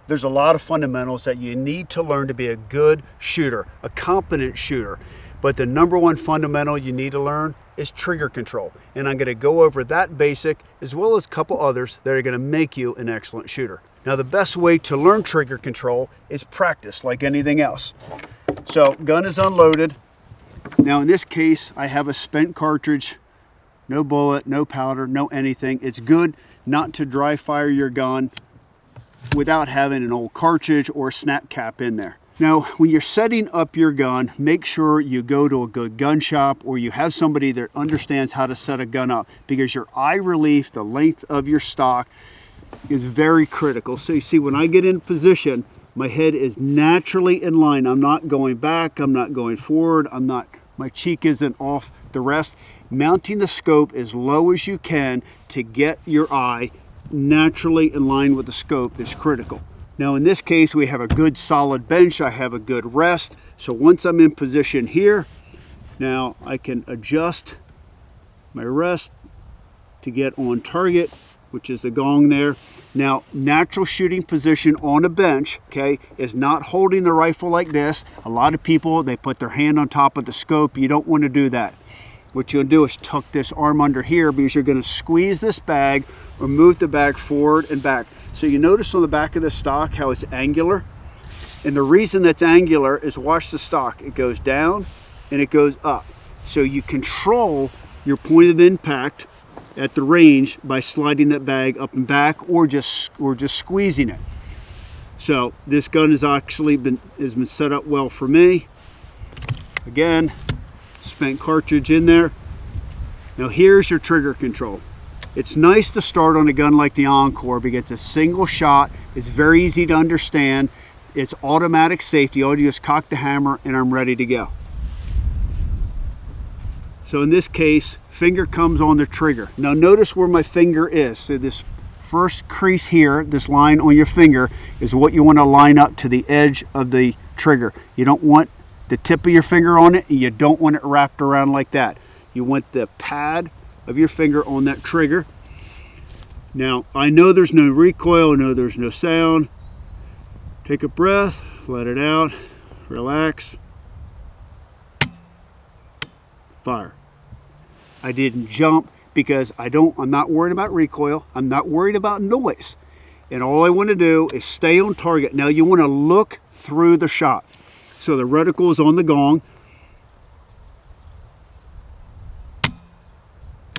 there's a lot of fundamentals that you need to learn to be a good shooter, a competent shooter. But the number one fundamental you need to learn is trigger control. And I'm going to go over that basic as well as a couple others that are going to make you an excellent shooter. Now, the best way to learn trigger control is practice, like anything else. So, gun is unloaded. Now, in this case, I have a spent cartridge, no bullet, no powder, no anything. It's good not to dry fire your gun without having an old cartridge or snap cap in there. Now, when you're setting up your gun, make sure you go to a good gun shop or you have somebody that understands how to set a gun up, because your eye relief, the length of your stock, is very critical. So you see, when I get in position, my head is naturally in line. I'm not going back, I'm not going forward, my cheek isn't off the rest. Mounting the scope as low as you can to get your eye naturally in line with the scope is critical. Now, in this case, we have a good solid bench. I have a good rest. So once I'm in position here, now I can adjust my rest to get on target, which is the gong there. Now, natural shooting position on a bench, okay, is not holding the rifle like this. A lot of people, they put their hand on top of the scope. You don't want to do that. What you'll do is tuck this arm under here, because you're going to squeeze this bag or move the bag forward and back. So you notice on the back of the stock how it's angular. And the reason that's angular is, watch the stock. It goes down and it goes up. So you control your point of impact at the range by sliding that bag up and back, or just squeezing it. So this gun has actually been set up well for me. Again, spent cartridge in there. Now here's your trigger control. It's nice to start on a gun like the Encore because it's a single shot. It's very easy to understand. It's automatic safety. All you do is cock the hammer and I'm ready to go. So in this case, finger comes on the trigger. Now notice where my finger is. So this first crease here, this line on your finger, is what you want to line up to the edge of the trigger. You don't want the tip of your finger on it, and you don't want it wrapped around like that. You want the pad of your finger on that trigger. Now, I know there's no recoil, I know there's no sound. Take a breath, let it out, relax, fire. I didn't jump because I'm not worried about recoil, I'm not worried about noise. And all I want to do is stay on target. Now you want to look through the shot. So the reticle is on the gong.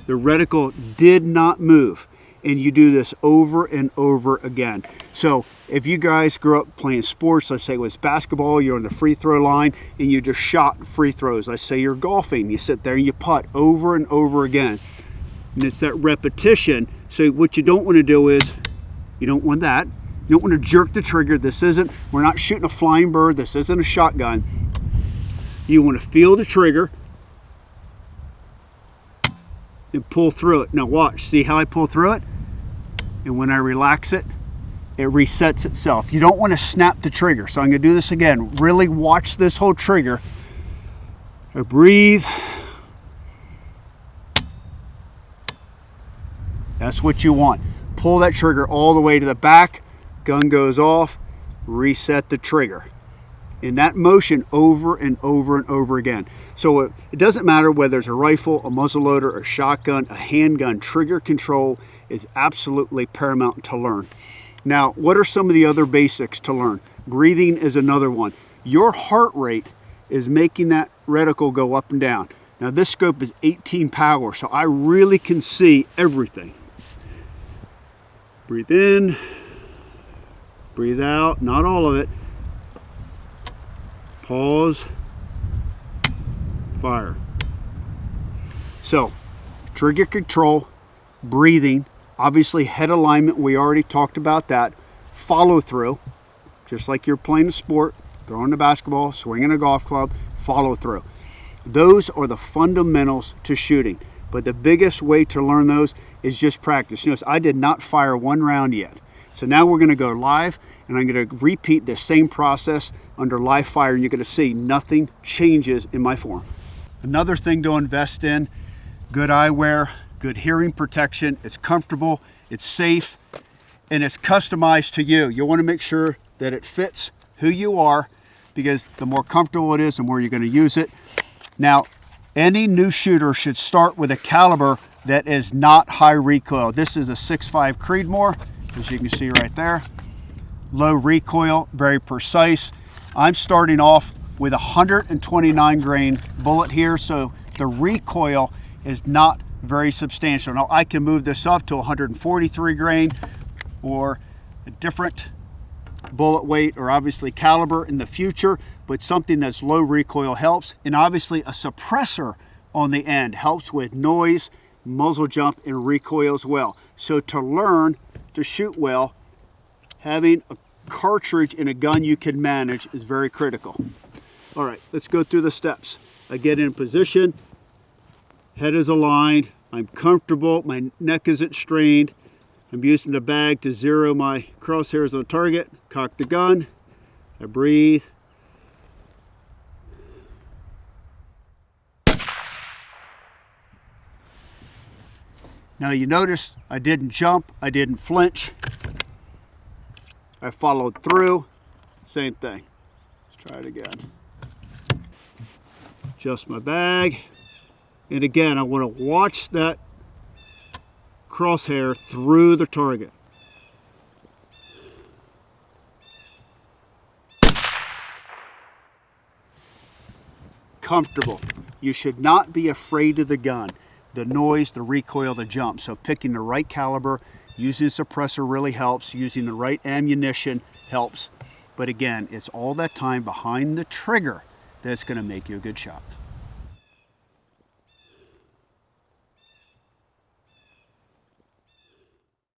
The reticle did not move. And you do this over and over again. So if you guys grew up playing sports, let's say it was basketball, you're on the free throw line and you just shot free throws. Let's say you're golfing, you sit there and you putt over and over again. And it's that repetition. So what you don't want to do is, you don't want that. You don't want to jerk the trigger. We're not shooting a flying bird. This isn't a shotgun. You want to feel the trigger and pull through it. Now watch, see how I pull through it? And when I relax it, it resets itself. You don't want to snap the trigger. So I'm going to do this again. Really watch this whole trigger. I breathe. That's what you want. Pull that trigger all the way to the back. Gun goes off. Reset the trigger. In that motion over and over and over again. So it doesn't matter whether it's a rifle, a muzzleloader, a shotgun, a handgun. Trigger control is absolutely paramount to learn. Now, what are some of the other basics to learn? Breathing is another one. Your heart rate is making that reticle go up and down. Now this scope is 18 power, so I really can see everything. Breathe in, breathe out, not all of it. Pause, fire. So, trigger control, breathing, obviously head alignment, we already talked about that. Follow through, just like you're playing a sport, throwing a basketball, swinging a golf club, follow through. Those are the fundamentals to shooting. But the biggest way to learn those is just practice. Notice I did not fire one round yet. So now we're going to go live, and I'm going to repeat the same process under live fire, and you're going to see nothing changes in my form. Another thing to invest in, good eyewear, good hearing protection. It's comfortable, it's safe, and it's customized to you. You want to make sure that it fits who you are, because the more comfortable it is, the more you're going to use it. Now, any new shooter should start with a caliber that is not high recoil. This is a 6.5 Creedmoor, as you can see right there. Low recoil, very precise. I'm starting off with a 129 grain bullet here, so the recoil is not very substantial. Now I can move this up to 143 grain or a different bullet weight or obviously caliber in the future, but something that's low recoil helps. And obviously a suppressor on the end helps with noise, muzzle jump, and recoil as well. So to learn to shoot well, having a cartridge in a gun you can manage is very critical. All right, let's go through the steps. I get in position, head is aligned, I'm comfortable, my neck isn't strained. I'm using the bag to zero my crosshairs on the target, cock the gun, I breathe. Now you notice I didn't jump, I didn't flinch. I followed through, same thing. Let's try it again. Adjust my bag. And again, I want to watch that crosshair through the target. Comfortable. You should not be afraid of the gun. The noise, the recoil, the jump. So picking the right caliber, using a suppressor really helps. Using the right ammunition helps. But again, it's all that time behind the trigger that's going to make you a good shot.